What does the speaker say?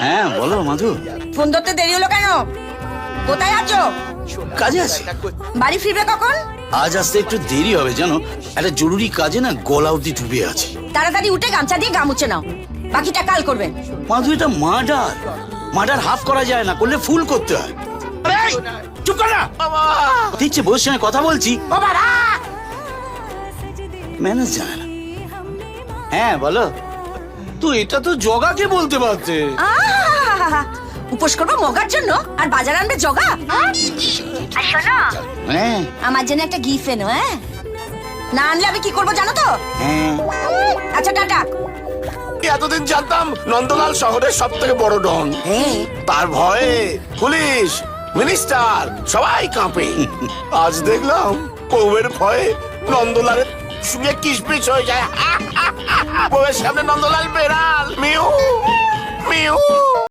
হ্যাঁ বলো মাধু। ফোন ধরতে দেরি হলো কেন? কোথায় আছো? কাজে আছি। বাড়ি ফিরবে কখন? আজ আসতে একটু দেরি হবে জানো, একটা জরুরি কাজে না গলা অবধি ডুবে আছে। তাড়াতাড়ি উঠে গামছা দিয়ে গা মুছে নাও, বাকিটা কাল করবেন। মাধু এটা মার্ডার হাফ করা যায় না, করলে ফুল করতে হয়। এই, চুপ কর না। দেখছি বউর সঙ্গে কথা বলছি, ম্যানেজ জানে না। হ্যাঁ বলো। তো এটা তো জগাকে বলতে পারতে। আহা! উপোস করবো মগার জন্য আর বাজার আনবে জগা? আর শোনো, হ্যাঁ আমার জন্য একটা গিফট এনো। হ্যাঁ, না আনলে আমি কি করবো জানো তো? হ্যাঁ। আচ্ছা টাটা। এতদিন জানতাম নন্দলাল শহরের সব থেকে বড় ডন। তার ভয়ে পুলিশ, মিনিস্টার সবাই কাঁপে। আজ দেখলাম বউয়ের ভয়ে নন্দলালের সঙ্গে কিসপিস হয়ে যায়। বউয়ের সামনে নন্দলাল বেড়াল মিউ মিউ।